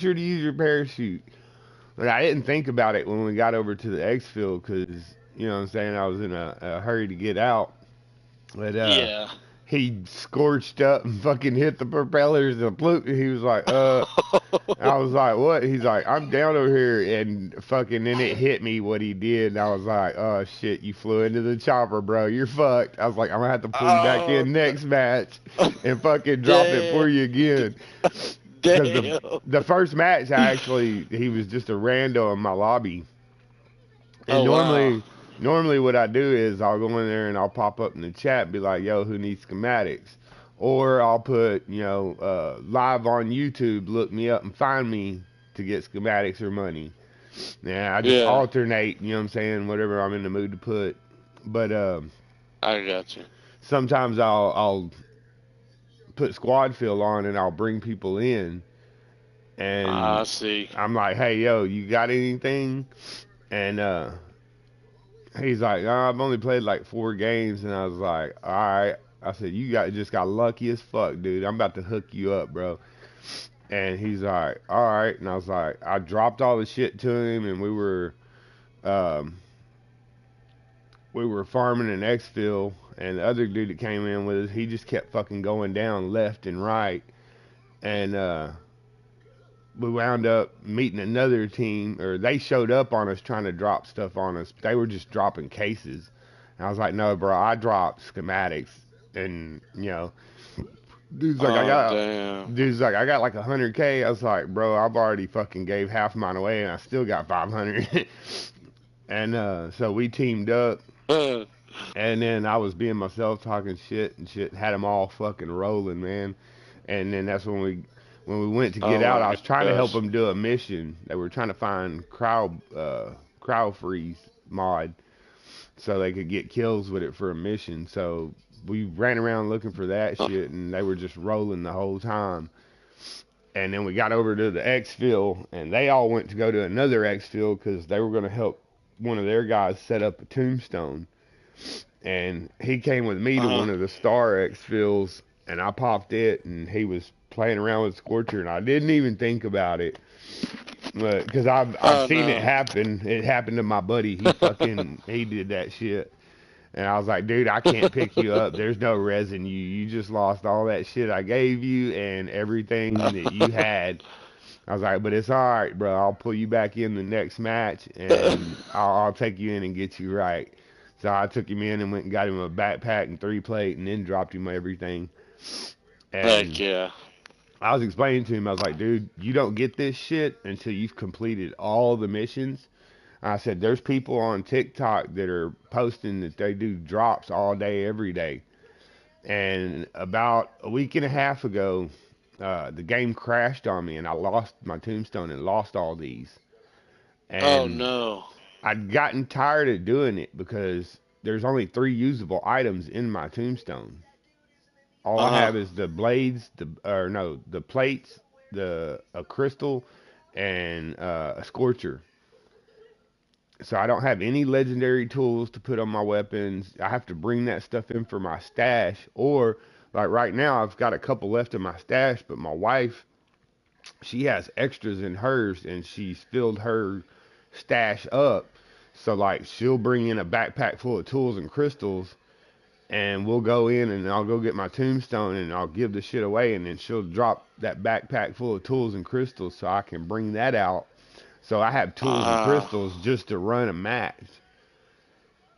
sure to use your parachute. Like, I didn't think about it when we got over to the X field because, you know what I'm saying, I was in a hurry to get out. But Yeah. he scorched up and fucking hit the propellers and flew. He was like, I was like, what? He's like, I'm down over here, and fucking then it hit me what he did, and I was like, oh shit, you flew into the chopper, bro. You're fucked. I was like, I'm gonna have to pull you back Oh, in next match and fucking drop it damn. for you again. Because Damn. the first match, I actually he was just a rando in my lobby, and Oh, wow. normally what I do is I'll go in there and I'll pop up in the chat, be like, yo, who needs schematics? Or I'll put, live on YouTube, look me up and find me to get schematics or money. Yeah, I just Yeah, alternate, you know what I'm saying, whatever I'm in the mood to put. But I got you. sometimes I'll put squad fill on and I'll bring people in I and see. I'm like, hey yo, you got anything? And he's like, oh, I've only played like 4 games, and I was like, all right. I said, you just got lucky as fuck, dude. I'm about to hook you up, bro. And he's like, all right. And I was like, I dropped all the shit to him, and um, we were farming in Xville, and the other dude that came in with us, he just kept fucking going down left and right, and we wound up meeting another team, or they showed up on us trying to drop stuff on us. But they were just dropping cases. And I was like, no, bro, I dropped schematics. And, dude's like, I Oh, got, damn. dude's like, I got like 100K. I was like, bro, I've already fucking gave half mine away and I still got 500. And so we teamed up. And then I was being myself, talking shit and shit, had them all fucking rolling, man. And then that's when we went to get Oh out. I my was trying to help gosh. them do a mission. They were trying to find crowd freeze mod so they could get kills with it for a mission. So we ran around looking for that shit, and they were just rolling the whole time. And then we got over to the exfil, and they all went to go to another exfil because they were going to help one of their guys set up a tombstone. And he came with me to Uh, one of the star exfils, and I popped it, and he was playing around with Scorcher, and I didn't even think about it, because I've oh seen it no. happen. It happened to my buddy. He did that shit, and I was like, dude, I can't pick you up. There's no res in you. You just lost all that shit I gave you and everything that you had. I was like, but it's all right, bro. I'll pull you back in the next match, and I'll take you in and get you right. So I took him in and went and got him a backpack and 3 plate, and then dropped him everything. Heck And yeah. I was explaining to him, I was like, dude, you don't get this shit until you've completed all the missions. I said, there's people on TikTok that are posting that they do drops all day, every day. And about a week and a half ago, the game crashed on me and I lost my tombstone and lost all these. Oh And no. I'd gotten tired of doing it because there's only 3 usable items in my tombstone. All I Uh have huh. is the blades, the plates, the a crystal, and a scorcher. So I don't have any legendary tools to put on my weapons. I have to bring that stuff in for my stash, or like right now, I've got a couple left in my stash, but my wife, she has extras in hers, and she's filled her stash up. So like she'll bring in a backpack full of tools and crystals, and we'll go in and I'll go get my tombstone and I'll give the shit away, and then she'll drop that backpack full of tools and crystals so I can bring that out. So I have tools and Uh, crystals just to run a match.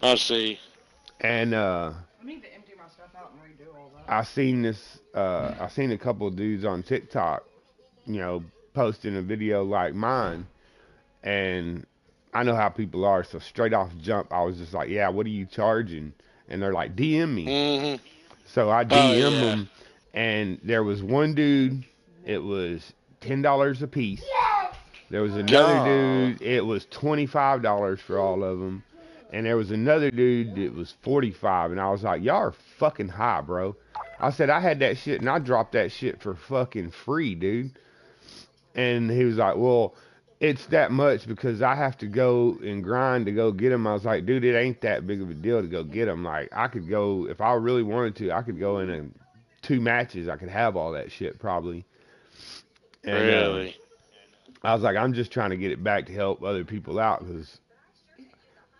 I see. And I need to empty my stuff out and redo all that. I seen a couple of dudes on TikTok, you know, posting a video like mine, and I know how people are, so straight off jump, I was just like, yeah, what are you charging? And they're like, DM me. Mhm. So I Oh DM yeah. them, and there was one dude, it was $10 a piece. There was another God. dude, it was $25 for all of them. And there was another dude that was 45, and I was like, y'all are fucking high, bro. I said I had that shit and I dropped that shit for fucking free, dude. And he was like, well, it's that much because I have to go and grind to go get them. I was like, dude, it ain't that big of a deal to go get them. Like, I could go, if I really wanted to, I could go in 2 matches. I could have all that shit probably. And Really? I was like, I'm just trying to get it back to help other people out because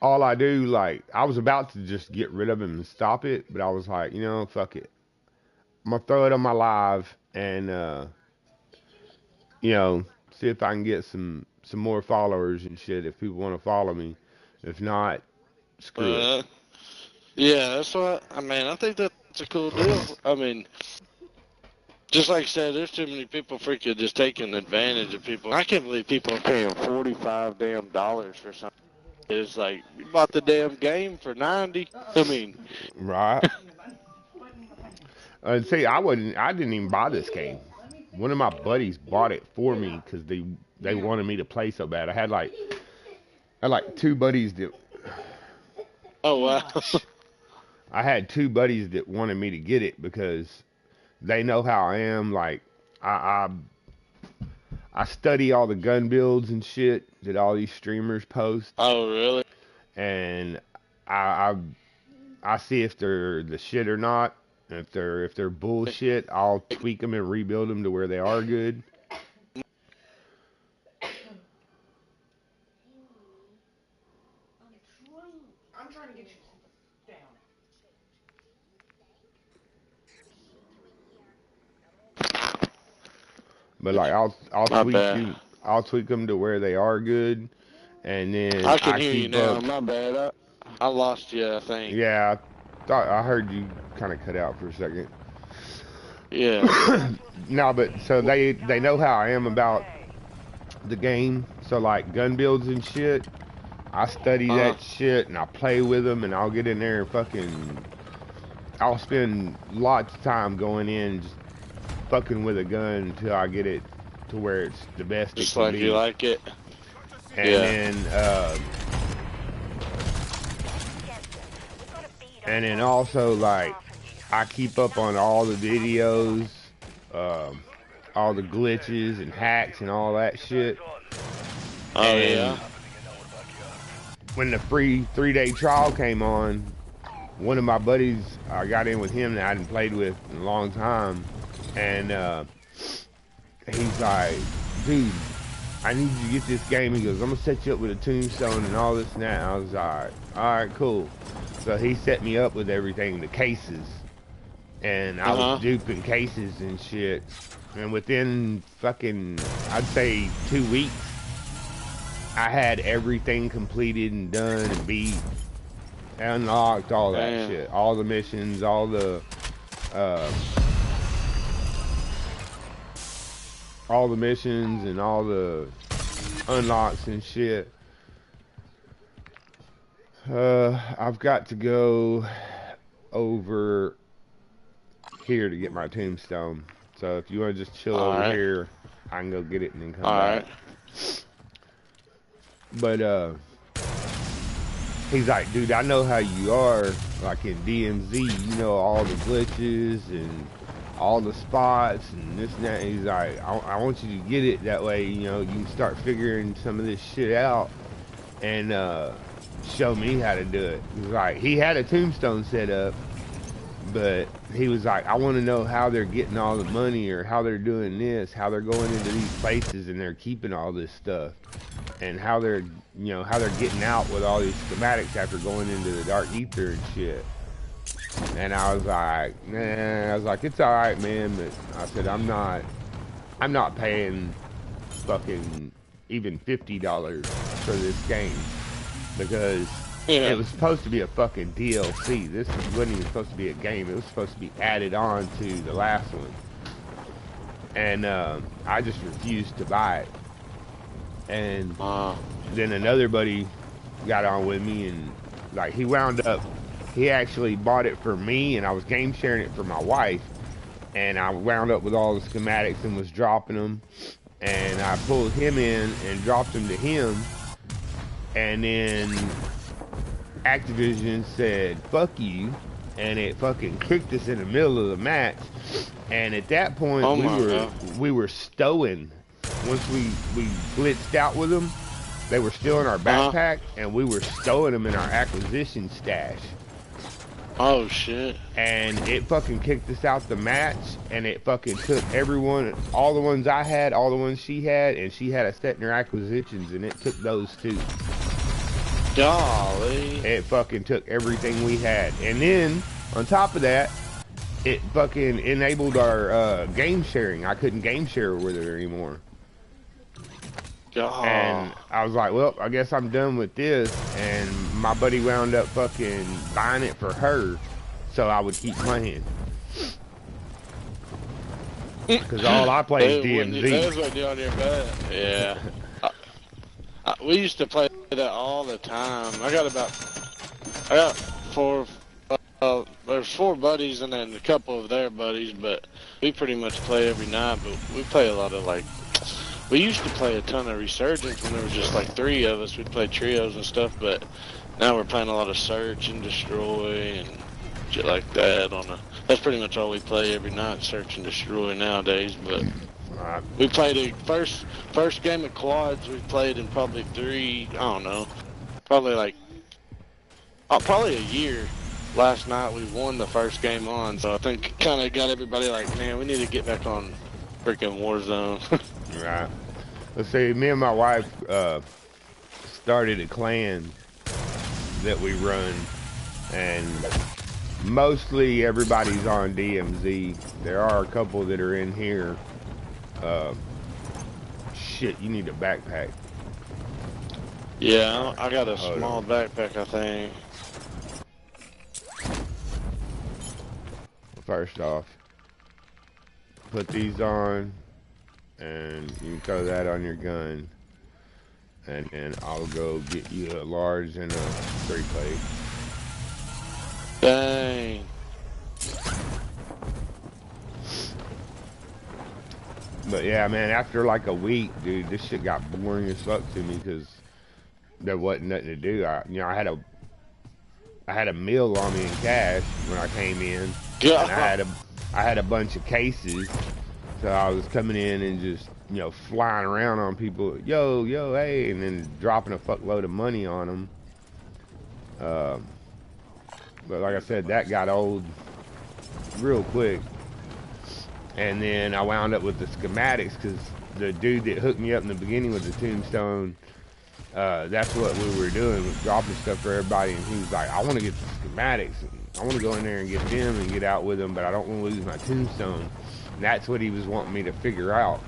all I do, like, I was about to just get rid of him and stop it, but I was like, you know, fuck it. I'm gonna throw it on my live and you know, see if I can get some more followers and shit if people want to follow me. If not, screw it. Yeah, that's what I mean. I think that's a cool deal. I mean, just like I said, there's too many people freaking just taking advantage of people. I can't believe people are paying $45 damn for something. It's like you bought the damn game for 90. I mean, Right. And see, I didn't even buy this game. One of my buddies bought it for me because they wanted me to play so bad. I had like two buddies that oh wow. I had two buddies that wanted me to get it because they know how I am. Like I I study all the gun builds and shit that all these streamers post, Oh really? and I I see if they're the shit or not. And if they're bullshit, I'll tweak them and rebuild them to where they are good. I'm trying to get you down. But like My I'll tweak them to where they are good, and then I can I hear you keep now. up. My bad. I lost you, I think. Yeah, I thought I heard you kind of cut out for a second. Yeah. No, but so they know how I am about the game. So like gun builds and shit, I study that shit and I play with them and I'll get in there and I'll spend lots of time going in just fucking with a gun until I get it to where it's the best Just it can like be. you like it. And then also like I keep up on all the videos, all the glitches and hacks and all that shit. Oh and yeah. When the free 3-day trial came on, one of my buddies, I got in with him that I hadn't played with in a long time, and he's like, dude, I need you to get this game. He goes, I'm gonna set you up with a tombstone and all this and that. And I was like, alright, cool. So he set me up with everything, the cases. And I was duping cases and shit. And within fucking, I'd say 2 weeks, I had everything completed and done and beat. Unlocked all that shit. All the missions, all the missions and all the unlocks and shit. I've got to go over here to get my tombstone. So if you want to just chill over here, I can go get it and then come back. But he's like, dude, I know how you are, like in DMZ, you know all the glitches and all the spots and this and that. And he's like, I want you to get it, that way, you know, you can start figuring some of this shit out and show me how to do it. He's like, he had a tombstone set up, but he was like, I want to know how they're getting all the money, or how they're doing this, how they're going into these places and they're keeping all this stuff, and how they're, you know, how they're getting out with all these schematics after going into the dark ether and shit. And I was like, nah, I was like, it's alright, man, but I said, I'm not paying fucking even $50 for this game, because it was supposed to be a fucking DLC. This wasn't even supposed to be a game. It was supposed to be added on to the last one. And I just refused to buy it. And then another buddy got on with me, and like he actually bought it for me, and I was game sharing it for my wife. And I wound up with all the schematics and was dropping them. And I pulled him in and dropped them to him. And then Activision said, fuck you. And it fucking kicked us in the middle of the match. And at that point, we were stowing. Once we blitzed out with them, they were still in our backpack, and we were stowing them in our acquisition stash. Oh shit. And it fucking kicked us out the match, and it fucking took everyone, all the ones I had, all the ones she had, and she had a set in her acquisitions, and it took those too. Golly. It fucking took everything we had. And then, on top of that, it fucking enabled our game sharing. I couldn't game share with her anymore. God. And I was like, well, I guess I'm done with this. And my buddy wound up fucking buying it for her so I would keep playing. Because all I play is DMZ. That's what you on your bed. Yeah. We used to play that all the time. I got four, there's 4 buddies and then a couple of their buddies, but we pretty much play every night, but we play a lot of like, we used to play a ton of Resurgence when there was just like 3 of us. We'd play trios and stuff, but now we're playing a lot of Search and Destroy and shit like that. That's pretty much all we play every night, Search and Destroy nowadays. But we played a first game of quads. We played in probably 3, I don't know, probably like probably a year. Last night we won the first game on, so I think it kind of got everybody like, man, we need to get back on freaking Warzone. Right. Let's see, me and my wife started a clan that we run, and mostly everybody's on DMZ. There are a couple that are in here. Shit, you need a backpack. Yeah, I got a small backpack, I think. First off, put these on, and you can throw that on your gun, and then I'll go get you a large and a 3-plate. Dang. But yeah, man, after like a week, dude, this shit got boring as fuck to me because there wasn't nothing to do. I had a meal on me in cash when I came in. Yeah. And I had a bunch of cases, so I was coming in and just, you know, flying around on people, yo, hey, and then dropping a fuckload of money on them. But like I said, that got old real quick. And then I wound up with the schematics because the dude that hooked me up in the beginning with the tombstone, that's what we were doing, was dropping stuff for everybody. And he was like, I want to get the schematics. I want to go in there and get them and get out with them, but I don't want to lose my tombstone. And that's what he was wanting me to figure out.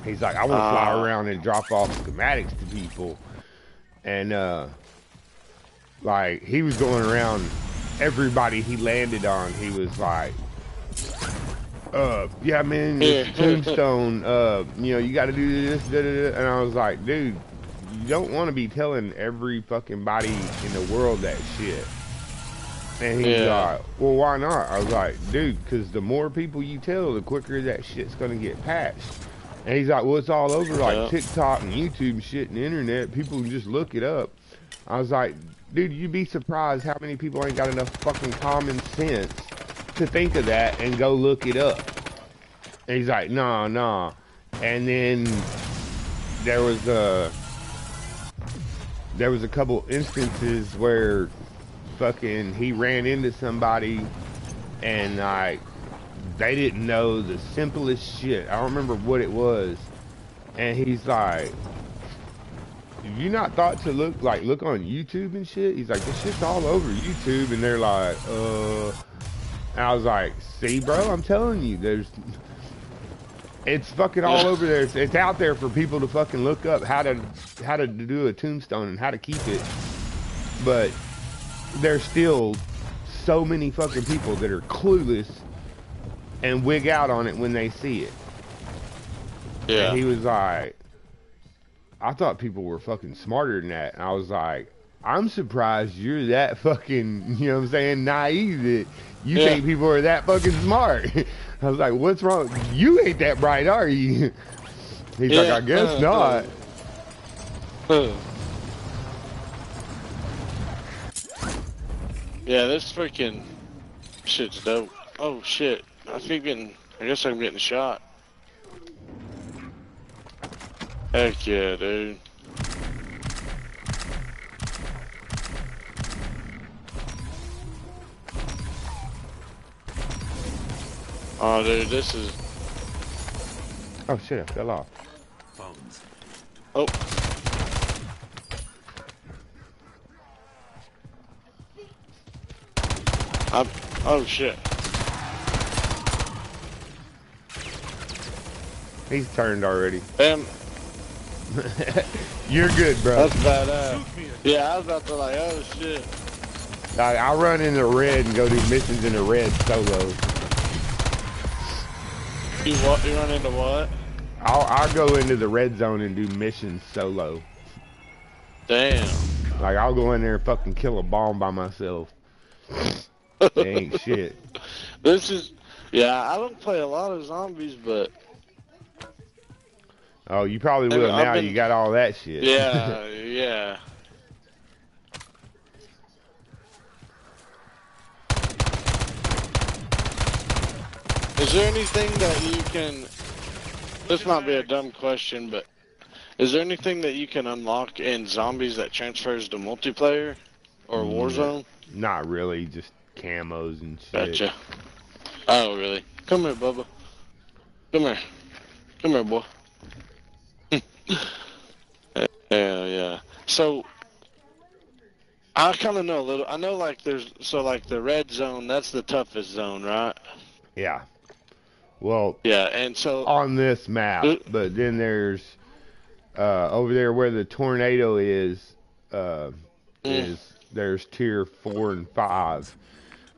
He's like, I want to fly around and drop off schematics to people. And, like, he was going around, everybody he landed on, he was like, yeah, man, this tombstone, you know, you got to do this, da-da-da. And I was like, dude, you don't want to be telling every fucking body in the world that shit. And he's like, well, why not? I was like, dude, because the more people you tell, the quicker that shit's going to get patched. And he's like, well, it's all over like TikTok and YouTube and shit and the internet. People can just look it up. I was like, dude, you'd be surprised how many people ain't got enough fucking common sense to think of that and go look it up. And he's like, nah. And then there was a couple instances where fucking he ran into somebody and like they didn't know the simplest shit. I don't remember what it was. And he's like, have you not thought to look on YouTube and shit? He's like, this shit's all over YouTube. And they're like, and I was like, see, bro, I'm telling you, it's fucking all over there. It's out there for people to fucking look up how to do a tombstone and how to keep it. But there's still so many fucking people that are clueless and wig out on it when they see it. Yeah. And he was like, I thought people were fucking smarter than that. And I was like, I'm surprised you're that fucking, you know what I'm saying, naive that you think people are that fucking smart. I was like, what's wrong? You ain't that bright, are you? He's like, I guess not. Yeah, this freaking shit's dope. Oh shit. I guess I'm getting shot. Heck yeah, dude. Oh, dude, this is. Oh shit! I fell off. Oh. Oh shit. He's turned already. Damn. You're good, bro. That's badass. Yeah, I was about to like, oh shit. I'll run into red and go do missions in the red solo. You what? You run into what? I'll go into the red zone and do missions solo. Damn. Like I'll go in there and fucking kill a bomb by myself. It ain't shit. This is. Yeah, I don't play a lot of zombies, but. Oh, you probably will now. You got all that shit. Yeah, yeah. Is there anything that you can... This might be a dumb question, but... Is there anything that you can unlock in zombies that transfers to multiplayer? Or Warzone? Not really, just camos and shit. Gotcha. Oh, really? Come here, Bubba. Come here. Come here, boy. Yeah. So, I kind of know a little. I know, like, there's like the red zone. That's the toughest zone, right? Yeah. Well. Yeah, and so on this map, but then there's over there where the tornado is. There's tier 4 and 5.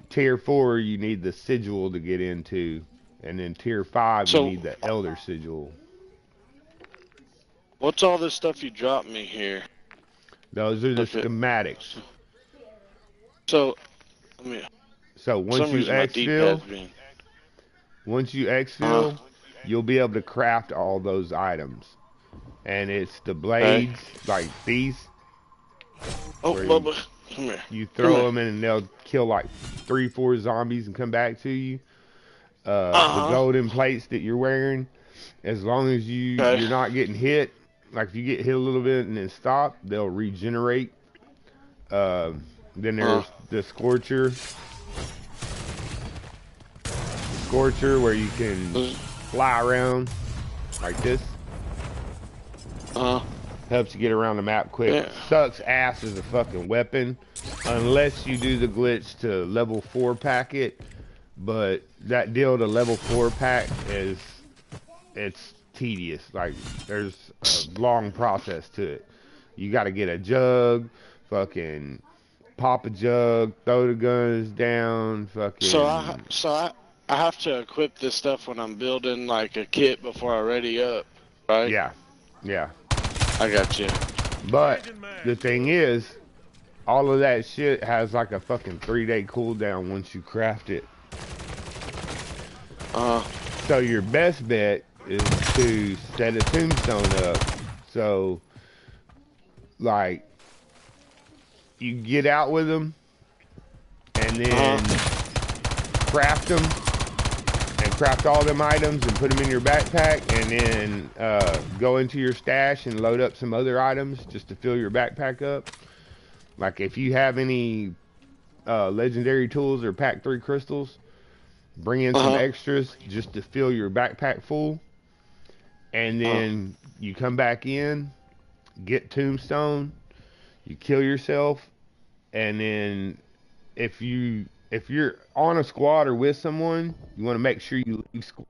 Tier 4 you need the sigil to get into, and then tier 5 you need the elder sigil. What's all this stuff you dropped me here? Those are the schematics. So, I mean, so once you exfil, you'll be able to craft all those items, and it's the blades like these. Oh, Bubba, come here. You throw them in, and they'll kill like 3-4 zombies and come back to you. The golden plates that you're wearing, as long as you're not getting hit. Like if you get hit a little bit and then stop, they'll regenerate. Then there's the Scorcher. Where you can fly around like this. Helps you get around the map quick. Yeah. Sucks ass as a fucking weapon. Unless you do the glitch to level 4 pack it. But that deal to level 4 pack it's tedious. Like there's a long process to it. You got to get a jug, fucking pop a jug, throw the guns down, fucking. So I have to equip this stuff when I'm building like a kit before I ready up, right? Yeah. I got you. But the thing is, all of that shit has like a fucking 3-day cooldown once you craft it. So your best bet is to set a tombstone up. So, like, you get out with them, and then craft them, and craft all them items, and put them in your backpack, and then go into your stash and load up some other items just to fill your backpack up. Like, if you have any legendary tools or pack 3 crystals, bring in some extras just to fill your backpack full. And then you come back in, get tombstone, you kill yourself, and then if you're on a squad or with someone, you want to make sure you leave squad.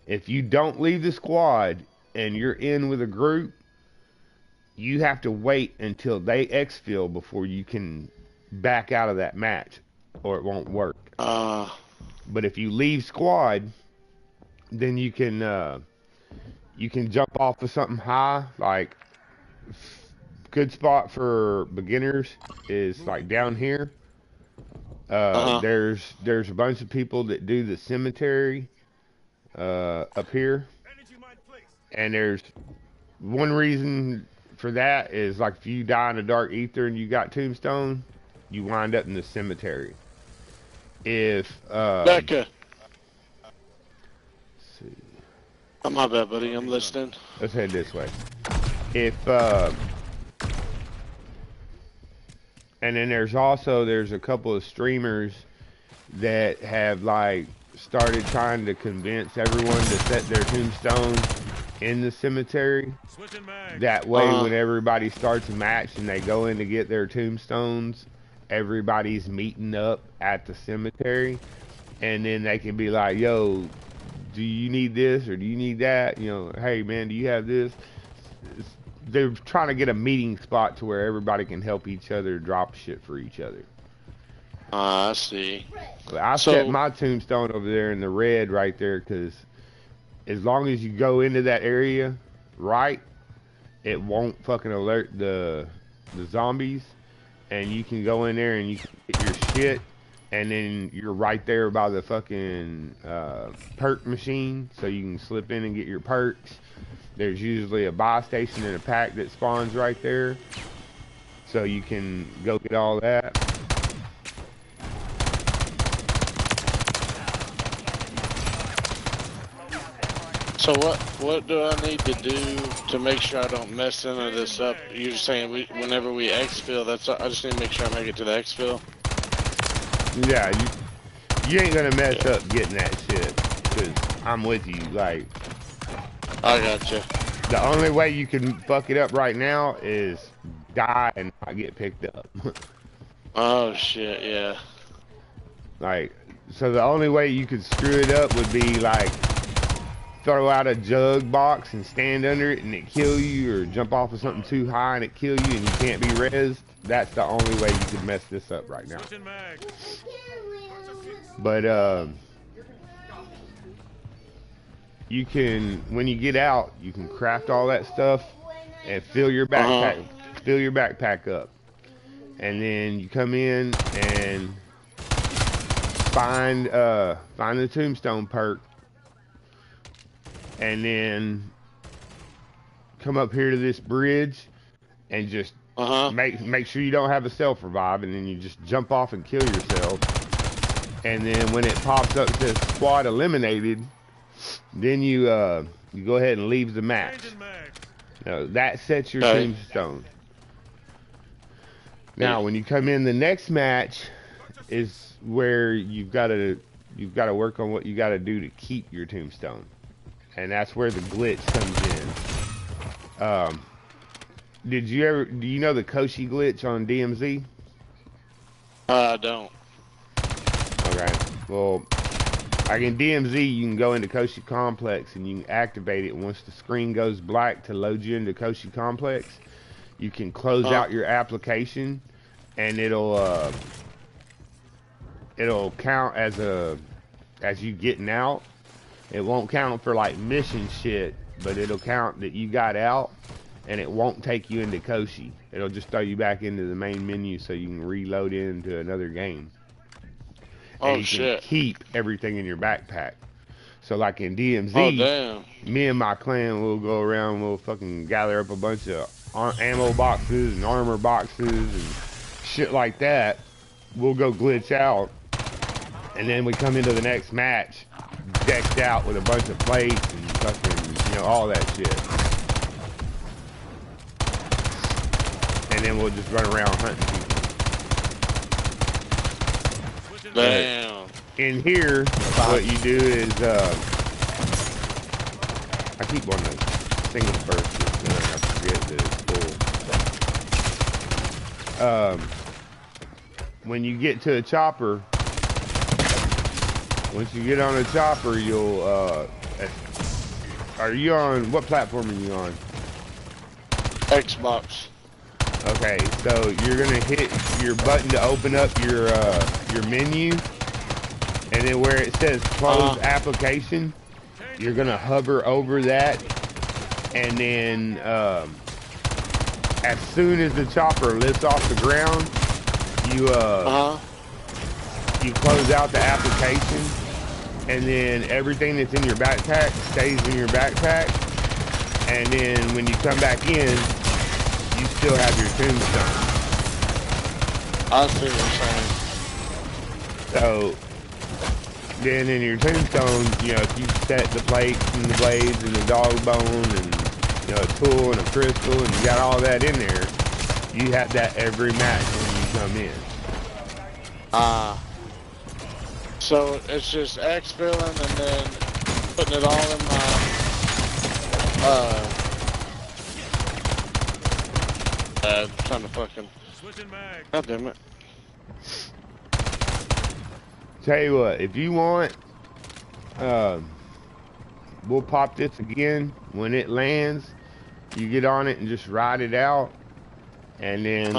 If you don't leave the squad and you're in with a group, you have to wait until they exfil before you can back out of that match, or it won't work. But if you leave squad, then you can jump off of something high. Like, good spot for beginners is like down here. There's a bunch of people that do the cemetery up here, and there's one reason for that is like if you die in a dark ether and you got tombstone, you wind up in the cemetery. If Becca. Oh, my bad, buddy. I'm listening. Let's head this way. If and then there's a couple of streamers that have like started trying to convince everyone to set their tombstone in the cemetery. That way, when everybody starts a match and they go in to get their tombstones, everybody's meeting up at the cemetery, and then they can be like, yo, do you need this or do you need that? You know, hey man, do you have this? They're trying to get a meeting spot to where everybody can help each other drop shit for each other. I see. I set my tombstone over there in the red right there, because as long as you go into that area right, it won't fucking alert the zombies, and you can go in there and you can get your shit, and then you're right there by the fucking perk machine, so you can slip in and get your perks. There's usually a buy station and a pack that spawns right there, so you can go get all that. So what do I need to do to make sure I don't mess any of this up? You're saying whenever we exfil, I just need to make sure I make it to the exfil? Yeah, you ain't gonna mess up getting that shit, because I'm with you. Like, I gotcha. The only way you can fuck it up right now is die and not get picked up. Oh shit, yeah. Like, so the only way you could screw it up would be like throw out a jug box and stand under it and it kill you, or jump off of something too high and it kill you and you can't be rezzed. That's the only way you could mess this up right now. But you can, when you get out, you can craft all that stuff and fill your backpack, fill your backpack up, and then you come in and find the tombstone perk, and then come up here to this bridge and just make sure you don't have a self revive, and then you just jump off and kill yourself. And then when it pops up says squad eliminated, then you go ahead and leave the match. Now, that sets your tombstone. Now when you come in the next match is where you've got to work on what you got to do to keep your tombstone. And that's where the glitch comes in. Do you know the Koshi glitch on DMZ? I don't. Okay. Well, like in DMZ, you can go into Koshi Complex and you can activate it. Once the screen goes black to load you into Koshi Complex, you can close out your application, and it'll count as you getting out. It won't count for like mission shit, but it'll count that you got out, and it won't take you into Koshi. It'll just throw you back into the main menu so you can reload into another game. And you can keep everything in your backpack. So like in DMZ, me and my clan will go around, we'll fucking gather up a bunch of ammo boxes and armor boxes and shit like that. We'll go glitch out, and then we come into the next match decked out with a bunch of plates and fucking, all that shit. And then we'll just run around hunting people. Damn. In here, what you do is, I keep wanting to sing it first, but then I forget that it's full. When you get to a chopper, once you get on a chopper, you'll, are you on, what platform are you on? Xbox. Okay, so you're gonna hit your button to open up your menu, and then where it says close application, you're gonna hover over that, and then as soon as the chopper lifts off the ground, you close out the application, and then everything that's in your backpack stays in your backpack, and then when you come back in, you still have your tombstone. I see what you're saying. So then in your tombstone, if you set the plates and the blades and the dog bone and a tool and a crystal and you got all that in there, you have that every match when you come in. So it's just exfilling and then putting it all in my trying to fucking. God damn it. Tell you what, if you want, we'll pop this again when it lands. You get on it and just ride it out, and then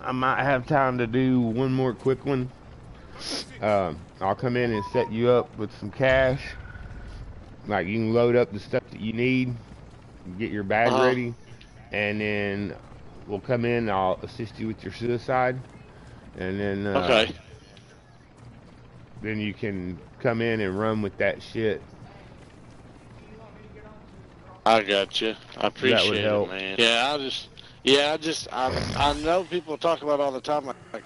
I might have time to do one more quick one. I'll come in and set you up with some cash. Like, you can load up the stuff that you need, get your bag ready, and then we'll come in. I'll assist you with your suicide, and then then you can come in and run with that shit. I got you. I appreciate it, man. Yeah, I know people talk about all the time, like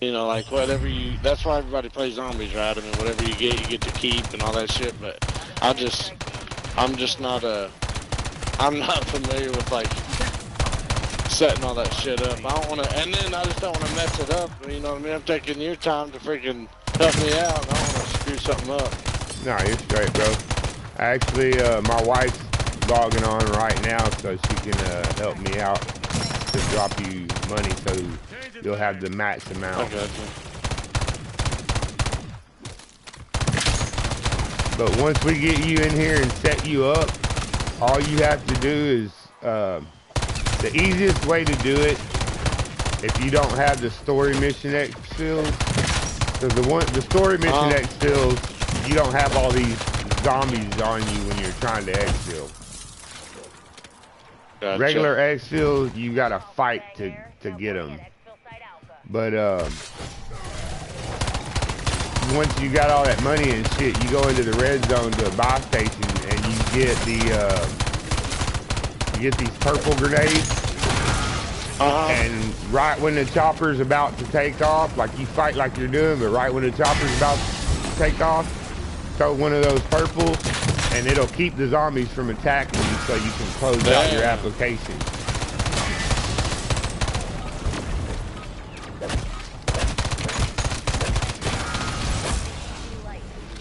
you know, like whatever you. That's why everybody plays zombies, right? I mean, whatever you get to keep and all that shit. But I'm just not I'm not familiar with like setting all that shit up. I don't want to, and then I just don't want to mess it up. You know what I mean? I'm taking your time to freaking help me out. And I don't want to screw something up. Nah, you're straight, bro. Actually, my wife's logging on right now, so she can help me out to drop you money, so you'll have the max amount. I got you. But once we get you in here and set you up, all you have to do is the easiest way to do it, if you don't have the story mission X skills, because the story mission X skills, you don't have all these zombies on you when you're trying to exfil. Gotcha. Regular exfil, you gotta fight to get them. But once you got all that money and shit, you go into the red zone to a buy station and you get these purple grenades. And right when the chopper's about to take off, like you fight like you're doing, but right when the chopper's about to take off, throw one of those purples, and it'll keep the zombies from attacking you, so you can close out your application.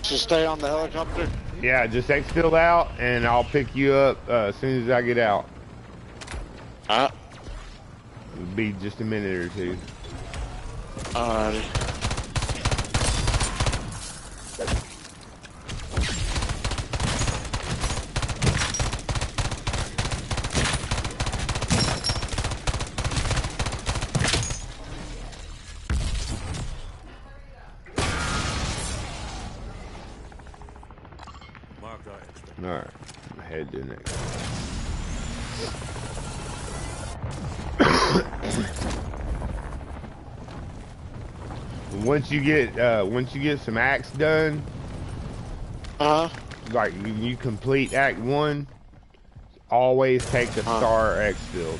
Just stay on the helicopter? Yeah, just exfil out, and I'll pick you up as soon as I get out. It'll be just a minute or two. Alrighty. Alright, head to the next. Once you get some acts done, like you complete Act 1, always take the star exfil.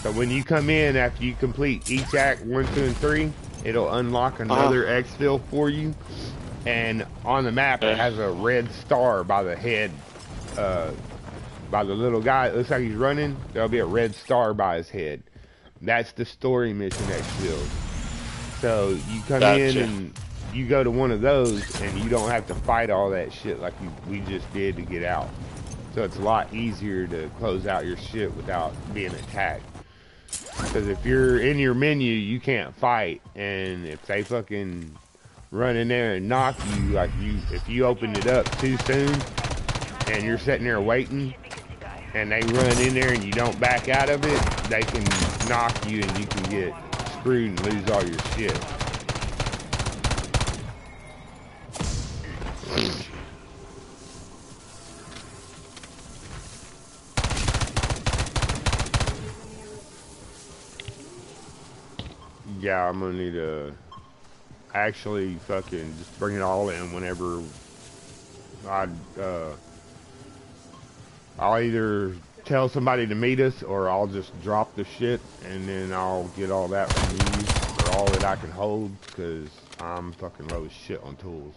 So when you come in after you complete each Act 1, 2, and 3, it'll unlock another exfil for you. And on the map, it has a red star by the head, by the little guy. It looks like he's running. There'll be a red star by his head. That's the story mission exfil. So you come in and you go to one of those, and you don't have to fight all that shit like we just did to get out. So it's a lot easier to close out your shit without being attacked. Because if you're in your menu, you can't fight, and if they fucking run in there and knock you, like if you opened it up too soon, and you're sitting there waiting, and they run in there and you don't back out of it, they can knock you and you can get screwed and lose all your shit. Yeah, I'm gonna need to actually fucking just bring it all in whenever I'll either tell somebody to meet us, or I'll just drop the shit and then I'll get all that from you for all that I can hold, because I'm fucking low as shit on tools.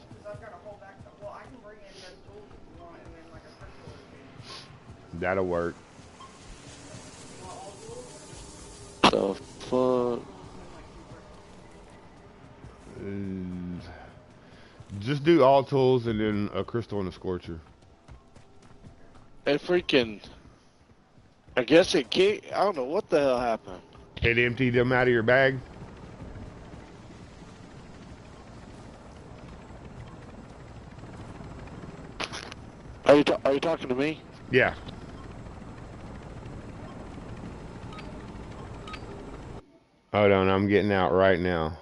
That'll work. The fuck? Just do all tools and then a crystal and a scorcher. It freaking. I guess it kicked. I don't know what the hell happened. It emptied them out of your bag. Are you talking to me? Yeah. Hold on, I'm getting out right now.